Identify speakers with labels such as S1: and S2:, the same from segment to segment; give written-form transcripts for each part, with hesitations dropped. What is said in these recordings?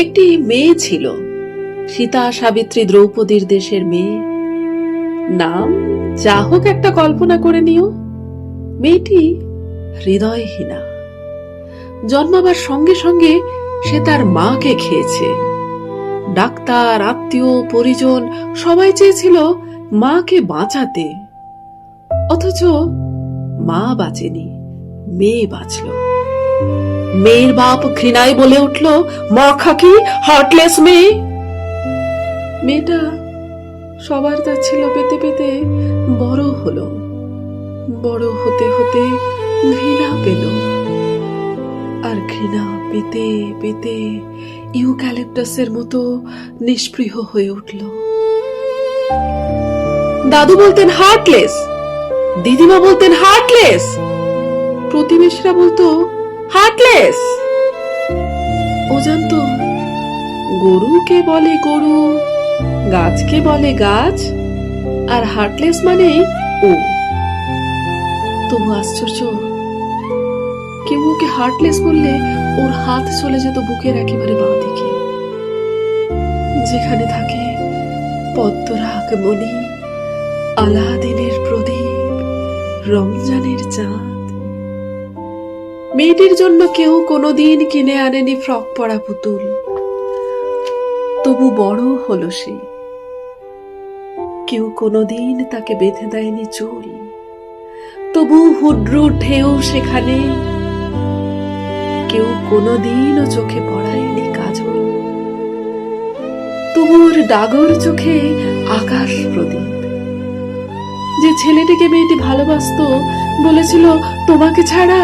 S1: একটি মেয়ে ছিল, সীতা সাবিত্রী দ্রৌপদীর দেশের মেয়ে। নাম যা হোক একটা কল্পনা করে নিও। মেয়েটি হৃদয়হীনা। জন্মাবার সঙ্গে সঙ্গে সে তার মাকে খেয়েছে। ডাক্তার, আত্মীয়, পরিজন সবাই চেয়েছিল মাকে বাঁচাতে, অথচ মা বাঁচেনি, মেয়ে বাঁচল। মেয়ের বাপ ঘৃণায় বলে উঠল, মখাকি, হার্টলেস মেয়ে। মেয়েটা সবার তাচ্ছিল্য পেতে পেতে বড় হলো। বড় হতে হতে ঘৃণা পেল, আর ঘৃণা পেতে পেতে ইউক্যালিপটাসের মতো নিষ্পৃহ হয়ে উঠল। দাদু বলতেন হার্টলেস, দিদিমা বলতেন হার্টলেস, প্রতিবেশীরা বলতো হার্টলেস। ও জানতো গরুকে বলে গরু, গাছকে বলে গাছ, আর হার্টলেস মানে ও। তবু আশ্চর্য, কেউ ওকে হার্টলেস বললে ওর হাত চলে যেত বুকের একেবারে বাঁ দিকে, যেখানে থাকে পদ্মরাগ মণি, আলাদিনের প্রদীপ, রমজানের চাঁদ। মেয়েটির জন্য কেউ কোনোদিন কিনে আনেনি ফ্রক পরা পুতুল, তবু বড় হলো সে। কেউ কোনোদিন তাকে বেঁধে দেয়নি চুল, তবু হুড্রু ঢেউ সেখানে। কেউ কোনোদিনও চোখে পড়ায়নি কাজল, তবু ওর ডাগর চোখে আকাশ প্রদীপ। যে ছেলেটিকে মেয়েটি ভালোবাসতো বলেছিল তোমাকে ছাড়া,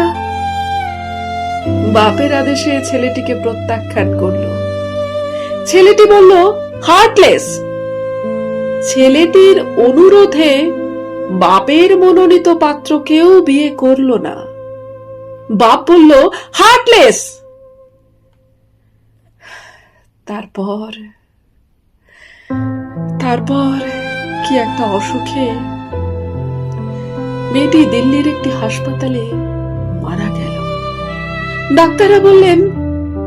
S1: বাপের আদেশে ছেলেটিকে প্রত্যাখ্যান করলো। ছেলেটি বলল হার্টলেস। ছেলেটির অনুরোধে বাপের মনোনীত পাত্রকেও বিয়ে করল না। বাপ বলল হার্টলেস। তারপর কি একটা অসুখে মেয়েটি দিল্লির একটি হাসপাতালে মারা গেল। ডাক্তাররা বললেন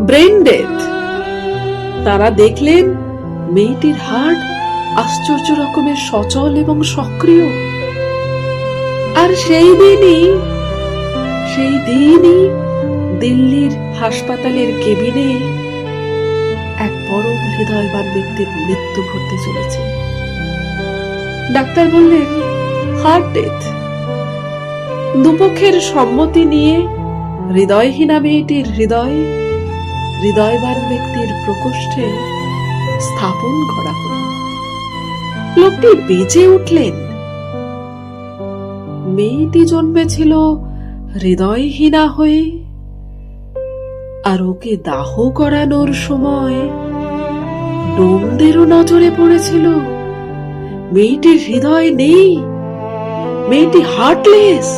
S1: ব্রেন ডেথ। তারা দেখলেন মেয়েটির হার্ট আশ্চর্য রকমের সচল এবং সক্রিয়। আর সেই দিনই দিল্লির হাসপাতালের কেবিনে এক পরম হৃদয়বান ব্যক্তির মৃত্যু ঘটতে চলেছে। ডাক্তার বললেন হার্ট ডেথ। দুপক্ষের সম্মতি নিয়ে হৃদয়হীনা মেয়েটির হৃদয়বান ব্যক্তির প্রকোষ্ঠে স্থাপন করা হল। লোকটি বেঁচে উঠলেন। মেয়েটি জন্মেছিল হৃদয়হীনা হয়ে, আর ওকে দাহ করানোর সময় ডোমদেরও নজরে পড়েছিল মেয়েটির হৃদয় নেই, মেয়েটি হার্টলেস।